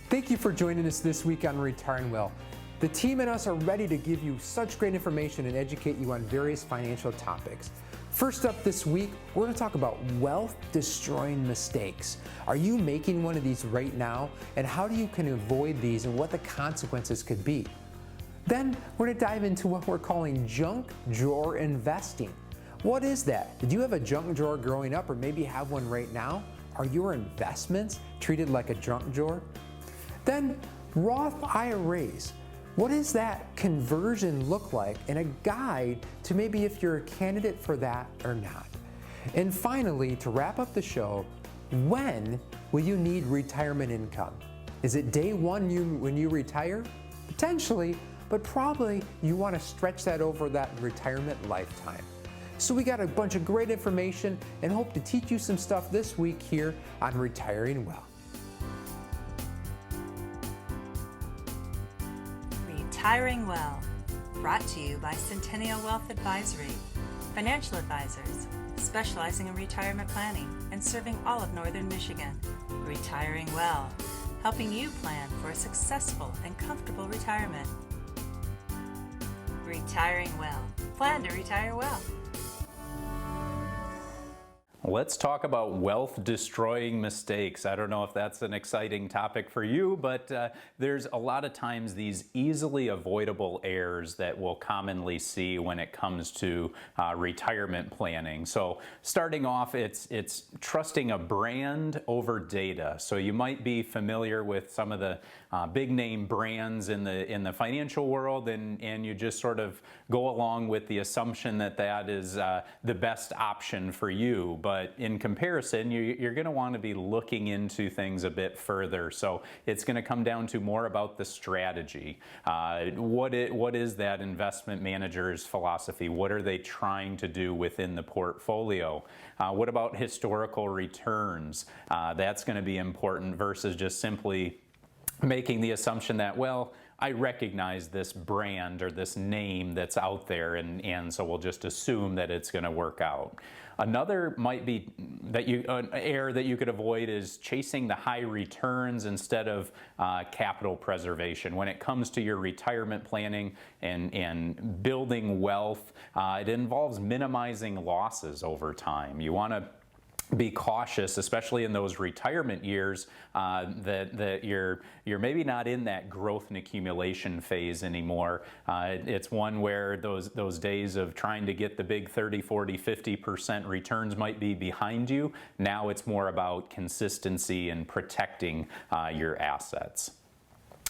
Thank you for joining us this week on Retiring Well. The team and us are ready to give you such great information and educate you on various financial topics. First up this week, we're going to talk about wealth-destroying mistakes. Are you making one of these right now? And how do you can avoid these and what the consequences could be? Then we're going to dive into what we're calling junk drawer investing. What is that? Did you have a junk drawer growing up or maybe have one right now? Are your investments treated like a junk drawer? Then Roth IRAs. What does that conversion look like, and a guide to maybe if you're a candidate for that or not. And finally, to wrap up the show, when will you need retirement income? Is it day one when you retire? Potentially, but probably you want to stretch that over that retirement lifetime. So we got a bunch of great information and hope to teach you some stuff this week here on Retiring Well. Retiring Well, brought to you by Centennial Wealth Advisory, financial advisors specializing in retirement planning and serving all of Northern Michigan. Retiring Well, helping you plan for a successful and comfortable retirement. Retiring Well, plan to retire well. Let's talk about wealth-destroying mistakes. I don't know if that's an exciting topic for you, but there's a lot of times these easily avoidable errors that we'll commonly see when it comes to retirement planning. So starting off, it's trusting a brand over data. So you might be familiar with some of the big name brands in the financial world, and you just sort of go along with the assumption that that is the best option for you. But in comparison, you're going to want to be looking into things a bit further. So it's going to come down to more about the strategy. What is that investment manager's philosophy? What are they trying to do within the portfolio? What about historical returns? That's going to be important versus just simply making the assumption that, well, I recognize this brand or this name that's out there, and so we'll just assume that it's going to work out. Another might be that an error that you could avoid is chasing the high returns instead of capital preservation. When it comes to your retirement planning and building wealth, it involves minimizing losses over time. You want to be cautious, especially in those retirement years, that you're maybe not in that growth and accumulation phase anymore. It's one where those days of trying to get the big 30, 40, 50% returns might be behind you. Now it's more about consistency and protecting your assets.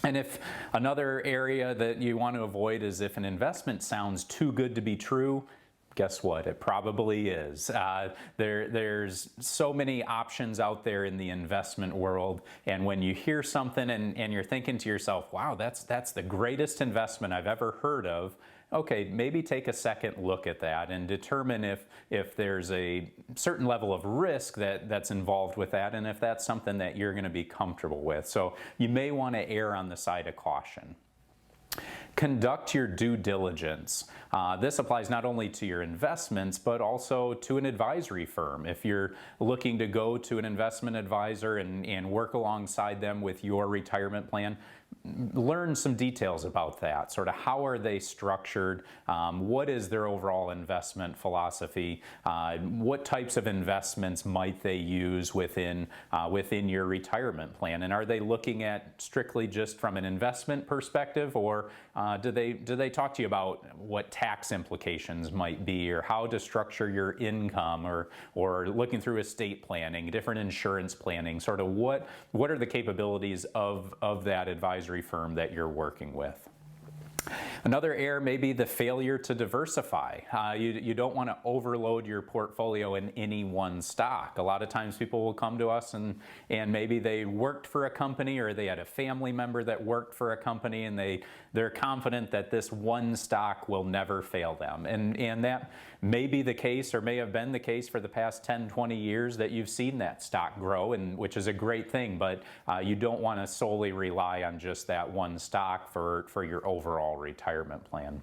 And if another area that you want to avoid is if an investment sounds too good to be true, guess what? It probably is. There's so many options out there in the investment world, and when you hear something and you're thinking to yourself, wow, that's the greatest investment I've ever heard of, okay, maybe take a second look at that and determine if there's a certain level of risk that's involved with that, and if that's something that you're going to be comfortable with. So you may want to err on the side of caution. Conduct your due diligence. This applies not only to your investments, but also to an advisory firm. If you're looking to go to an investment advisor and work alongside them with your retirement plan, learn some details about that. Sort of how are they structured? What is their overall investment philosophy? What types of investments might they use within your retirement plan? And are they looking at strictly just from an investment perspective, or do they talk to you about what tax implications might be, or how to structure your income, or looking through estate planning, different insurance planning? Sort of what are the capabilities of that advisory firm that you're working with? Another error may be the failure to diversify. You don't want to overload your portfolio in any one stock. A lot of times people will come to us and maybe they worked for a company, or they had a family member that worked for a company, and they're confident that this one stock will never fail them. And that may be the case, or may have been the case for the past 10, 20 years that you've seen that stock grow, and which is a great thing, but you don't want to solely rely on just that one stock for your overall retirement plan.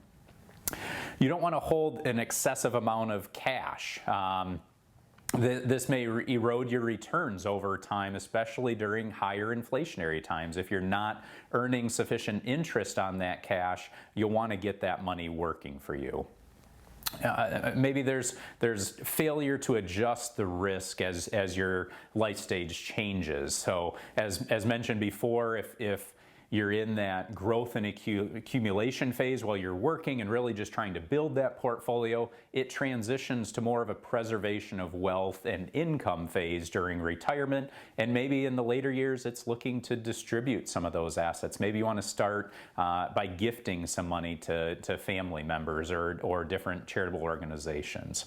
You don't want to hold an excessive amount of cash. This may erode your returns over time, especially during higher inflationary times. If you're not earning sufficient interest on that cash, you'll want to get that money working for you. Maybe there's failure to adjust the risk as your life stage changes. So as mentioned before, if you're in that growth and accumulation phase while you're working and really just trying to build that portfolio, it transitions to more of a preservation of wealth and income phase during retirement. And maybe in the later years, it's looking to distribute some of those assets. Maybe you want to start by gifting some money to family members or different charitable organizations.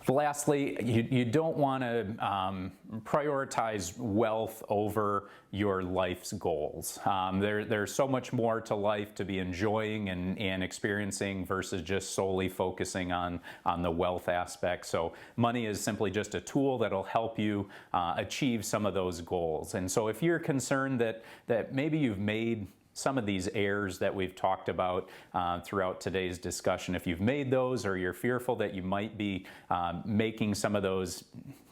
Lastly, you don't want to prioritize wealth over your life's goals. There's so much more to life to be enjoying and experiencing versus just solely focusing on the wealth aspect. So money is simply just a tool that'll help you achieve some of those goals. And so if you're concerned that maybe you've made some of these errors that we've talked about throughout today's discussion, if you've made those or you're fearful that you might be making some of those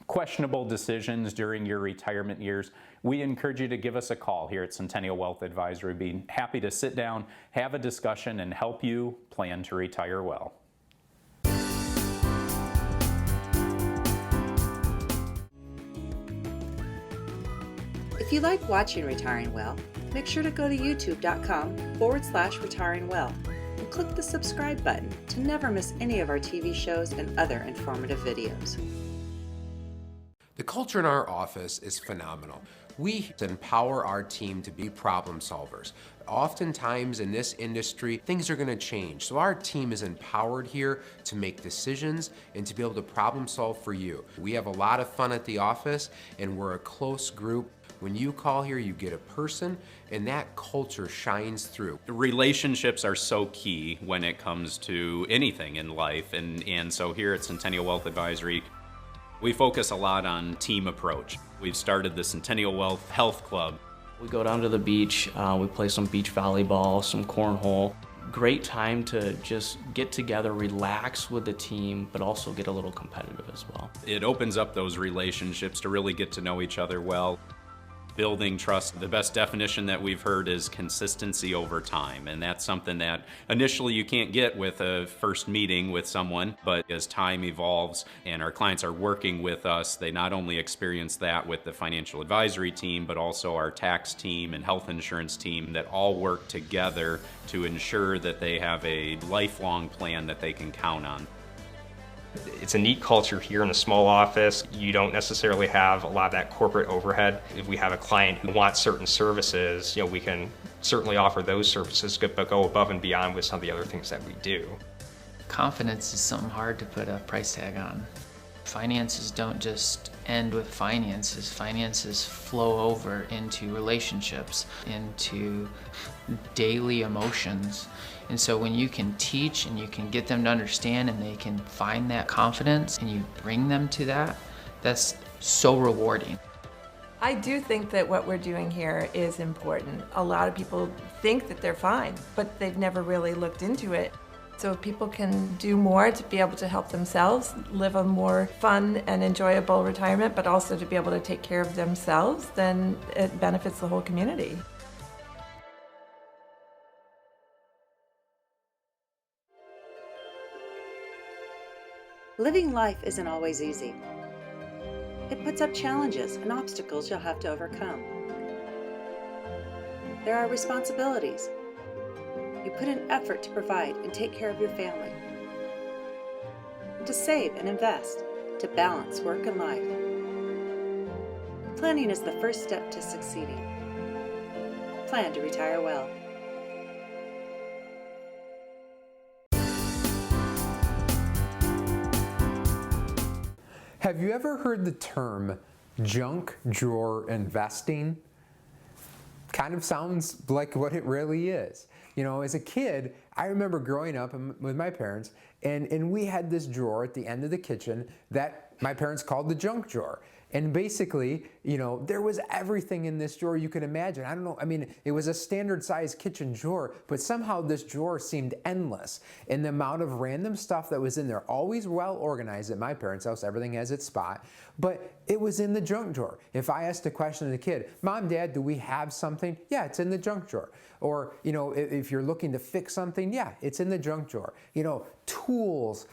questionable decisions during your retirement years, we encourage you to give us a call here at Centennial Wealth Advisory. We'd be happy to sit down, have a discussion, and help you plan to retire well. If you like watching Retiring Well, make sure to go to youtube.com/retiringwell and click the subscribe button to never miss any of our TV shows and other informative videos. The culture in our office is phenomenal. We empower our team to be problem solvers. Oftentimes in this industry, things are going to change. So our team is empowered here to make decisions and to be able to problem solve for you. We have a lot of fun at the office and we're a close group. When you call here, you get a person, and that culture shines through. Relationships are so key when it comes to anything in life, and so here at Centennial Wealth Advisory, we focus a lot on team approach. We've started the Centennial Wealth Health Club. We go down to the beach, we play some beach volleyball, some cornhole. Great time to just get together, relax with the team, but also get a little competitive as well. It opens up those relationships to really get to know each other well. Building trust, the best definition that we've heard is consistency over time, and that's something that initially you can't get with a first meeting with someone, but as time evolves and our clients are working with us, they not only experience that with the financial advisory team, but also our tax team and health insurance team that all work together to ensure that they have a lifelong plan that they can count on. It's a neat culture here in a small office. You don't necessarily have a lot of that corporate overhead. If we have a client who wants certain services, we can certainly offer those services, but go above and beyond with some of the other things that we do. Confidence is something hard to put a price tag on. Finances don't just end with finances. Finances flow over into relationships, into daily emotions. And so when you can teach and you can get them to understand and they can find that confidence and you bring them to that, that's so rewarding. I do think that what we're doing here is important. A lot of people think that they're fine, but they've never really looked into it. So if people can do more to be able to help themselves live a more fun and enjoyable retirement, but also to be able to take care of themselves, then it benefits the whole community. Living life isn't always easy. It puts up challenges and obstacles you'll have to overcome. There are responsibilities. You put in effort to provide and take care of your family, to save and invest, to balance work and life. Planning is the first step to succeeding. Plan to retire well. Have you ever heard the term junk drawer investing? Kind of sounds like what it really is. You know, as a kid, I remember growing up with my parents, and we had this drawer at the end of the kitchen that my parents called the junk drawer. And basically, there was everything in this drawer you could imagine. I don't know, it was a standard size kitchen drawer, but somehow this drawer seemed endless. And the amount of random stuff that was in there, always well organized at my parents' house, everything has its spot, but it was in the junk drawer. If I asked a question to the kid, Mom, Dad, do we have something? Yeah, it's in the junk drawer. Or, if you're looking to fix something, yeah, it's in the junk drawer. Tools,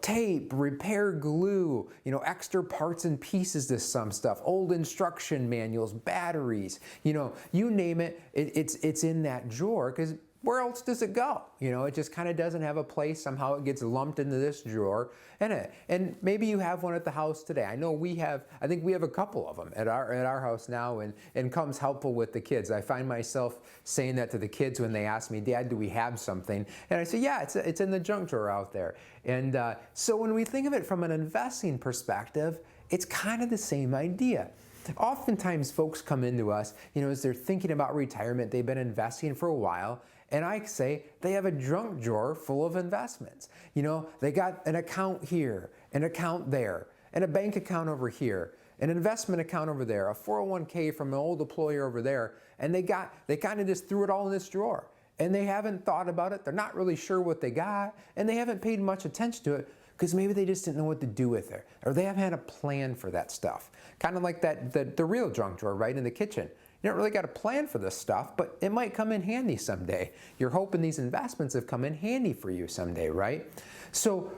tape, repair glue, extra parts and pieces to some stuff, old instruction manuals, batteries, you name it, it's in that drawer, because where else does it go? It just kind of doesn't have a place. Somehow it gets lumped into this drawer. And maybe you have one at the house today. I think we have a couple of them at our house now, and comes helpful with the kids. I find myself saying that to the kids when they ask me, Dad, do we have something? And I say, yeah, it's in the junk drawer out there. And so when we think of it from an investing perspective, it's kind of the same idea. Oftentimes folks come into us, as they're thinking about retirement, they've been investing for a while, and I say they have a junk drawer full of investments. They got an account here, an account there, and a bank account over here, an investment account over there, a 401k from an old employer over there, and they kind of just threw it all in this drawer. And they haven't thought about it, they're not really sure what they got, and they haven't paid much attention to it, because maybe they just didn't know what to do with it, or they haven't had a plan for that stuff. Kind of like the real junk drawer right in the kitchen. You don't really got a plan for this stuff, but it might come in handy someday. You're hoping these investments have come in handy for you someday, right? So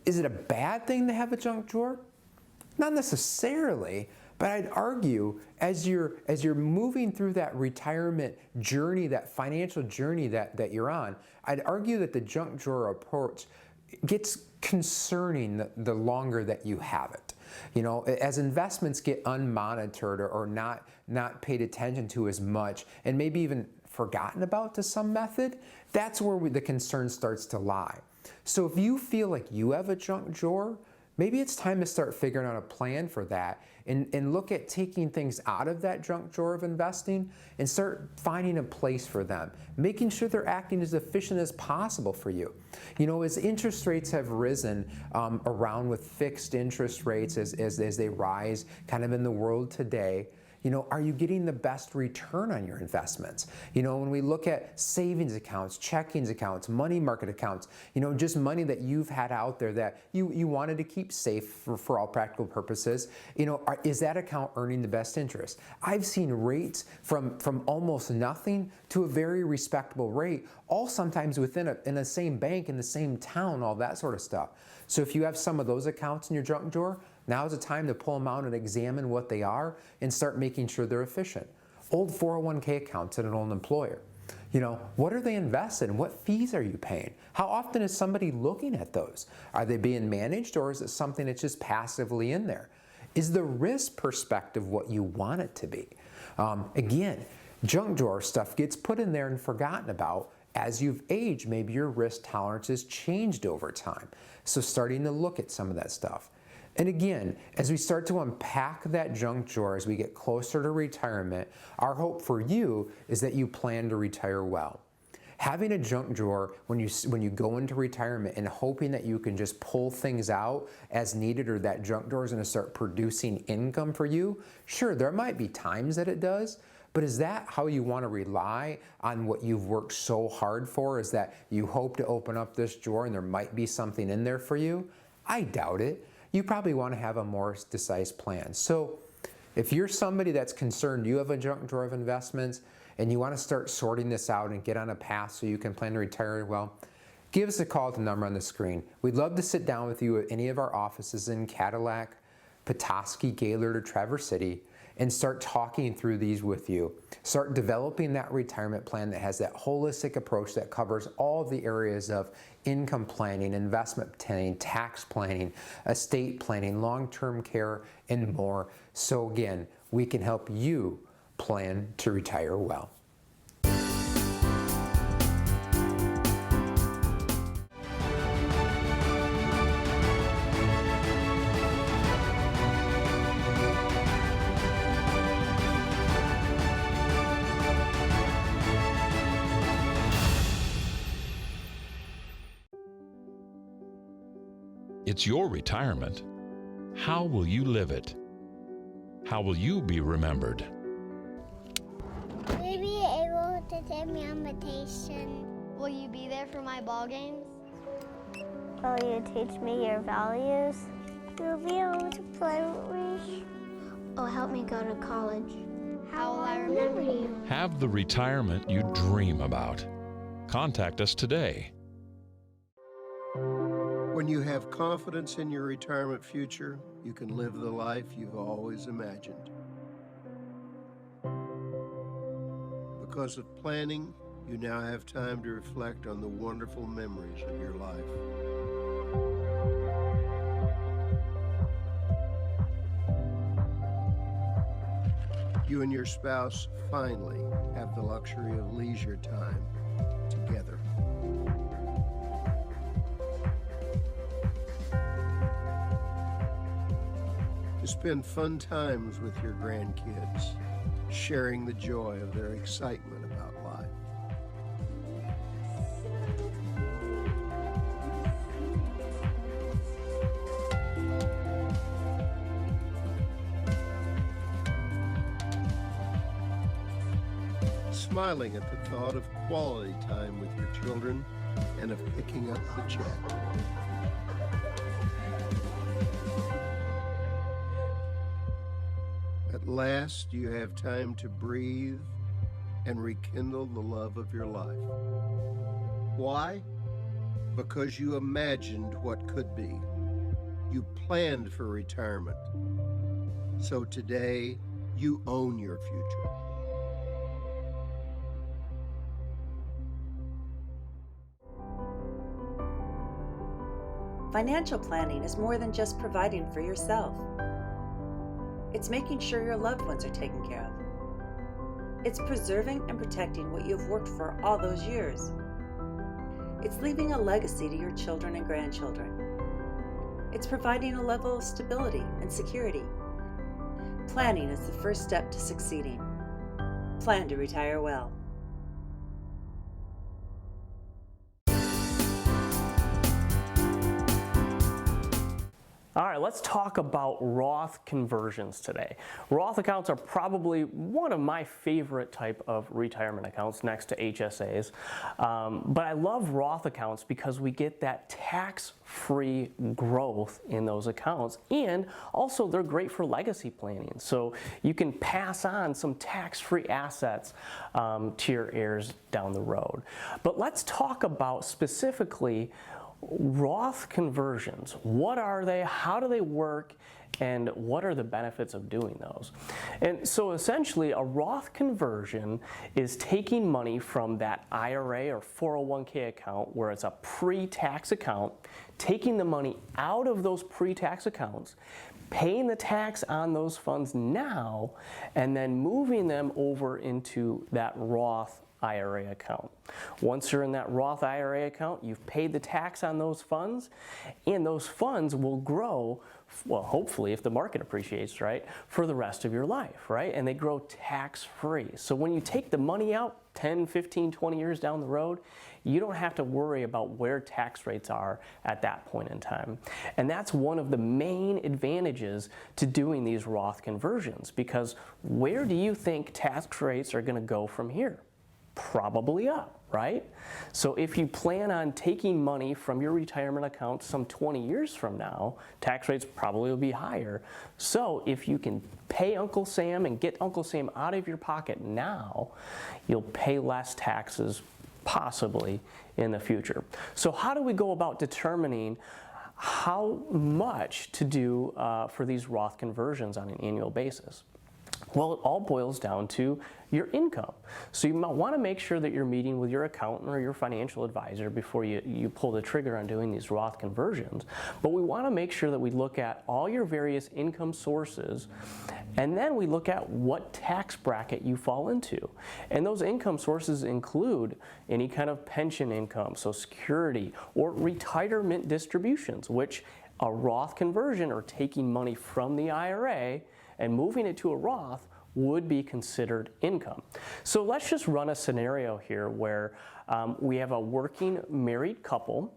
is it a bad thing to have a junk drawer? Not necessarily, but I'd argue as you're moving through that retirement journey, that financial journey that you're on, I'd argue that the junk drawer approach gets concerning the longer that you have it. As investments get unmonitored or not paid attention to as much, and maybe even forgotten about to some method, that's where the concern starts to lie. So if you feel like you have a junk drawer, maybe it's time to start figuring out a plan for that and look at taking things out of that junk drawer of investing and start finding a place for them, making sure they're acting as efficient as possible for you. As interest rates have risen around with fixed interest rates as they rise kind of in the world today, are you getting the best return on your investments? When we look at savings accounts, checkings accounts, money market accounts, just money that you've had out there that you wanted to keep safe for all practical purposes, is that account earning the best interest? I've seen rates from almost nothing to a very respectable rate, all sometimes in the same bank, in the same town, all that sort of stuff. So if you have some of those accounts in your junk drawer, now's the time to pull them out and examine what they are and start making sure they're efficient. Old 401k accounts at an old employer. What are they invested in? What fees are you paying? How often is somebody looking at those? Are they being managed, or is it something that's just passively in there? Is the risk perspective what you want it to be? Again, junk drawer stuff gets put in there and forgotten about. As you've aged, maybe your risk tolerance has changed over time. So starting to look at some of that stuff. And again, as we start to unpack that junk drawer as we get closer to retirement, our hope for you is that you plan to retire well. Having a junk drawer when you go into retirement and hoping that you can just pull things out as needed, or that junk drawer is going to start producing income for you, sure, there might be times that it does, but is that how you want to rely on what you've worked so hard for? Is that you hope to open up this drawer and there might be something in there for you? I doubt it. You probably want to have a more precise plan. So if you're somebody that's concerned you have a junk drawer of investments and you want to start sorting this out and get on a path so you can plan to retire well, give us a call at the number on the screen. We'd love to sit down with you at any of our offices in Cadillac, Petoskey, Gaylord, or Traverse City and start talking through these with you. Start developing that retirement plan that has that holistic approach that covers all of the areas of income planning, investment planning, tax planning, estate planning, long-term care, and more. So again, we can help you plan to retire well. It's your retirement. How will you live it? How will you be remembered? Will you be able to take me on vacation? Will you be there for my ball games? Will you teach me your values? You'll be able to play with me. Oh, help me go to college. How will I remember you? Have the retirement you dream about. Contact us today. When you have confidence in your retirement future, you can live the life you've always imagined. Because of planning, you now have time to reflect on the wonderful memories of your life. You and your spouse finally have the luxury of leisure time together. To spend fun times with your grandkids, sharing the joy of their excitement about life. Smiling at the thought of quality time with your children and of picking up the check. At last, you have time to breathe and rekindle the love of your life. Why? Because you imagined what could be. You planned for retirement. So today, you own your future. Financial planning is more than just providing for yourself. It's making sure your loved ones are taken care of. It's preserving and protecting what you've worked for all those years. It's leaving a legacy to your children and grandchildren. It's providing a level of stability and security. Planning is the first step to succeeding. Plan to retire well. All right, let's talk about Roth conversions today. Roth accounts are probably one of my favorite type of retirement accounts next to HSAs. But I love Roth accounts because we get that tax-free growth in those accounts, and also they're great for legacy planning. So you can pass on some tax-free assets to your heirs down the road. But let's talk about specifically Roth conversions. What are they? How do they work? And what are the benefits of doing those? And so essentially a Roth conversion is taking money from that IRA or 401k account where it's a pre-tax account, taking the money out of those pre-tax accounts, paying the tax on those funds now, and then moving them over into that Roth IRA account. Once you're in that Roth IRA account, you've paid the tax on those funds, and those funds will grow, well, hopefully, if the market appreciates, right, for the rest of your life, right? And they grow tax-free. So when you take the money out 10, 15, 20 years down the road, you don't have to worry about where tax rates are at that point in time. And that's one of the main advantages to doing these Roth conversions, because where do you think tax rates are going to go from here? Probably up, right? So if you plan on taking money from your retirement account some 20 years from now, tax rates probably will be higher. So if you can pay Uncle Sam and get Uncle Sam out of your pocket now, you'll pay less taxes possibly in the future. So how do we go about determining how much to do for these Roth conversions on an annual basis? Well, it all boils down to your income. So you might want to make sure that you're meeting with your accountant or your financial advisor before you pull the trigger on doing these Roth conversions. But we want to make sure that we look at all your various income sources, and then we look at what tax bracket you fall into. And those income sources include any kind of pension income, Social Security, or retirement distributions, which a Roth conversion, or taking money from the IRA and moving it to a Roth, would be considered income. So let's just run a scenario here where we have a working married couple,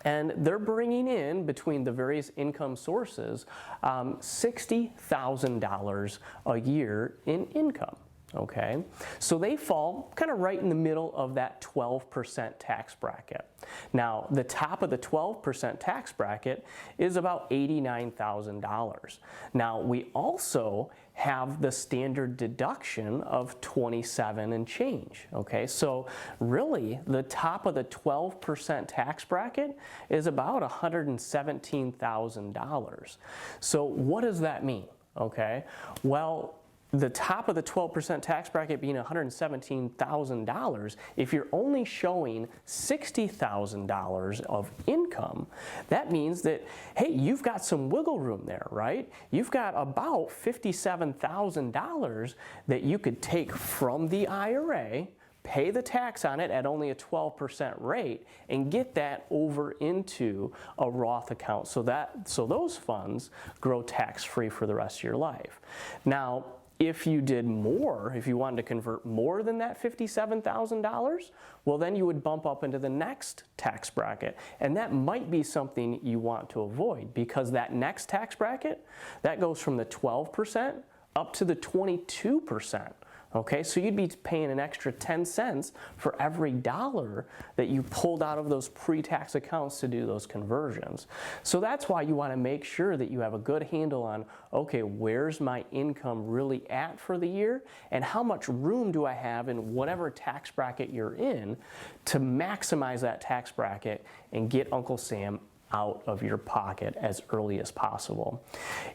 And they're bringing in, between the various income sources, $60,000 a year in income. Okay, so they fall kind of right in the middle of that 12% tax bracket. Now, the top of the 12% tax bracket is about $89,000. Now, we also have the standard deduction of 27 and change. Okay, so really the top of the 12% tax bracket is about $117,000. So what does that mean? Okay, well, the top of the 12% tax bracket being $117,000, if you're only showing $60,000 of income, that means that, hey, you've got some wiggle room there, right? You've got about $57,000 that you could take from the IRA, pay the tax on it at only a 12% rate, and get that over into a Roth account so those funds grow tax-free for the rest of your life. Now, if you did more, if you wanted to convert more than that $57,000, well, then you would bump up into the next tax bracket. And that might be something you want to avoid, because that next tax bracket, that goes from the 12% up to the 22%. Okay, so you'd be paying an extra 10 cents for every dollar that you pulled out of those pre-tax accounts to do those conversions. So that's why you want to make sure that you have a good handle on, okay, where's my income really at for the year, and how much room do I have in whatever tax bracket you're in to maximize that tax bracket and get Uncle Sam out of your pocket as early as possible.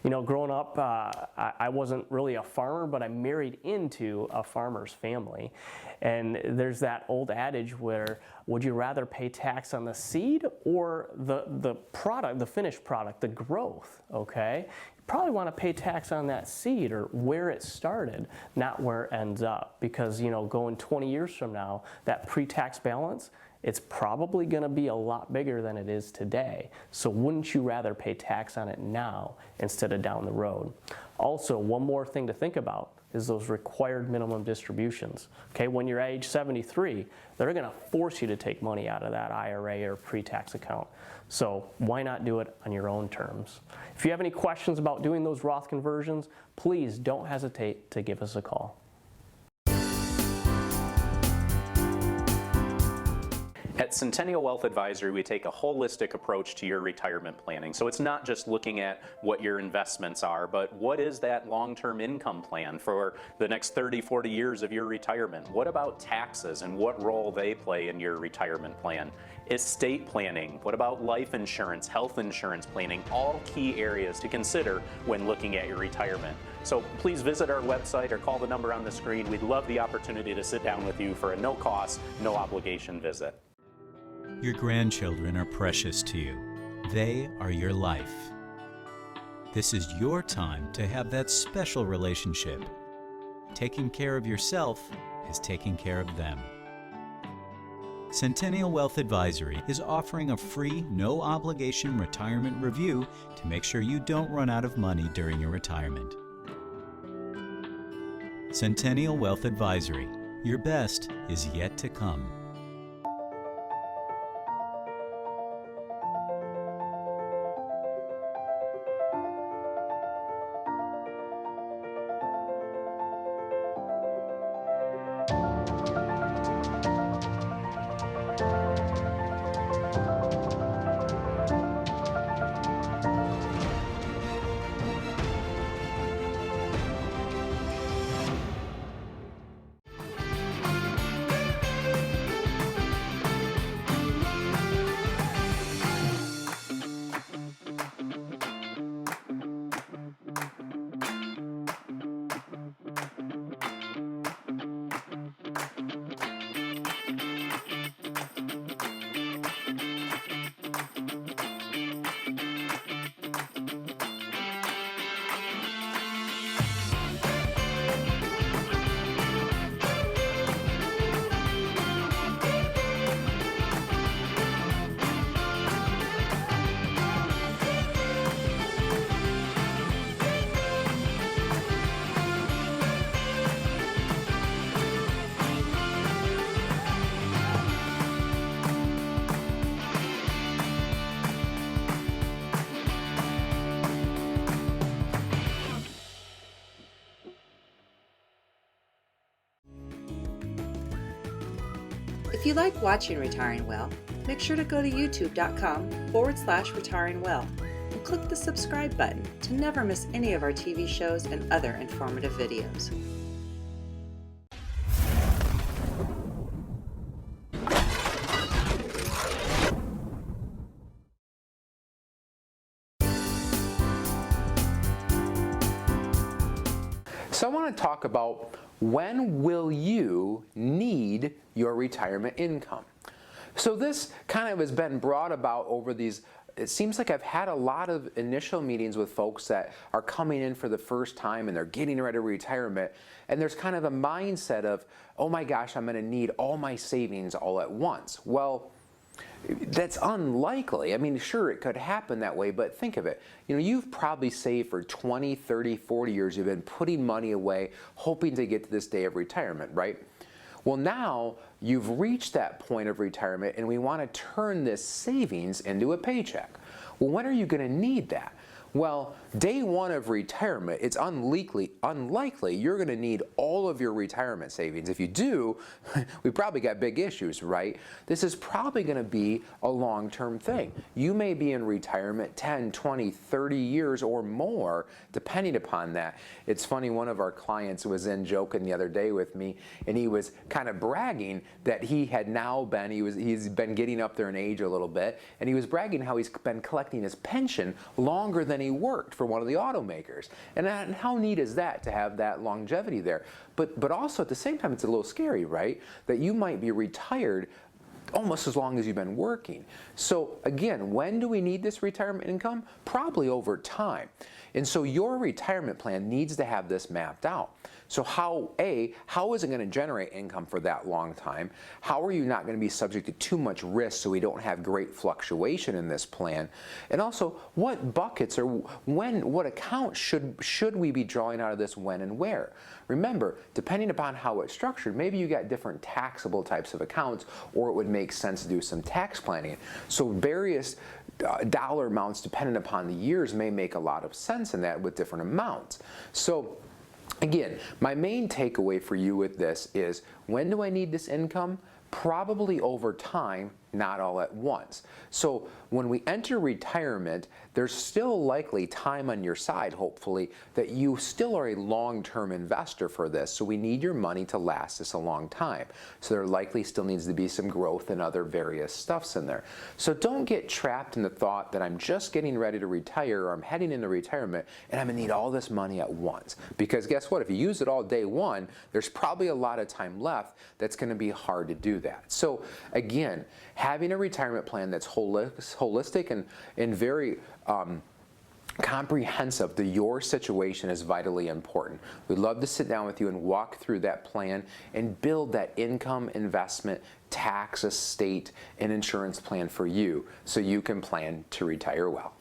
You know, growing up, I wasn't really a farmer, but I married into a farmer's family. And there's that old adage where, would you rather pay tax on the seed or the product, the finished product, the growth, okay? You probably want to pay tax on that seed or where it started, not where it ends up. Because, you know, going 20 years from now, that pre-tax balance, it's probably going to be a lot bigger than it is today. So wouldn't you rather pay tax on it now instead of down the road? Also, one more thing to think about is those required minimum distributions. Okay, when you're age 73, they're going to force you to take money out of that IRA or pre-tax account. So why not do it on your own terms? If you have any questions about doing those Roth conversions, please don't hesitate to give us a call. At Centennial Wealth Advisory, we take a holistic approach to your retirement planning. So it's not just looking at what your investments are, but what is that long-term income plan for the next 30, 40 years of your retirement? What about taxes and what role they play in your retirement plan? Estate planning, what about life insurance, health insurance planning, all key areas to consider when looking at your retirement. So please visit our website or call the number on the screen. We'd love the opportunity to sit down with you for a no-cost, no-obligation visit. Your grandchildren are precious to you. They are your life. This is your time to have that special relationship. Taking care of yourself is taking care of them. Centennial Wealth Advisory is offering a free, no-obligation retirement review to make sure you don't run out of money during your retirement. Centennial Wealth Advisory. Your best is yet to come. If you like watching Retiring Well, make sure to go to youtube.com/retiringwell and click the subscribe button to never miss any of our TV shows and other informative videos. So I want to talk about when will you need your retirement income? So this kind of has been brought about over these, it seems like I've had a lot of initial meetings with folks that are coming in for the first time and they're getting ready to retirement, and there's kind of a mindset of, oh my gosh, I'm going to need all my savings all at once. Well, that's unlikely. I mean, sure, it could happen that way, but think of it. You know, you've probably saved for 20, 30, 40 years. You've been putting money away, hoping to get to this day of retirement, right? Well, now you've reached that point of retirement and we want to turn this savings into a paycheck. Well, when are you going to need that? Well, day one of retirement, it's unlikely you're going to need all of your retirement savings. If you do, we probably got big issues, right? This is probably going to be a long-term thing. You may be in retirement 10, 20, 30 years or more, depending upon that. It's funny, one of our clients was in joking the other day with me, and he was kind of bragging that he's been getting up there in age a little bit, and he was bragging how he's been collecting his pension longer than he worked for one of the automakers. And how neat is that, to have that longevity there? But also at the same time, it's a little scary, right? That you might be retired almost as long as you've been working. So again, when do we need this retirement income? Probably over time. And so your retirement plan needs to have this mapped out. So how is it going to generate income for that long time? How are you not going to be subject to too much risk so we don't have great fluctuation in this plan? And also, what buckets or what accounts should we be drawing out of this, when and where? Remember, depending upon how it's structured, maybe you got different taxable types of accounts, or it would make sense to do some tax planning. So various dollar amounts depending upon the years may make a lot of sense in that with different amounts. So again, my main takeaway for you with this is, when do I need this income? Probably over time, not all at once. So when we enter retirement, there's still likely time on your side, hopefully, that you still are a long-term investor for this. So we need your money to last us a long time. So there likely still needs to be some growth and other various stuffs in there. So don't get trapped in the thought that I'm just getting ready to retire, or I'm heading into retirement and I'm gonna need all this money at once. Because guess what? If you use it all day one, there's probably a lot of time left that's gonna be hard to do that. So again, having a retirement plan that's holistic and very comprehensive to your situation is vitally important. We'd love to sit down with you and walk through that plan and build that income, investment, tax, estate, and insurance plan for you, so you can plan to retire well.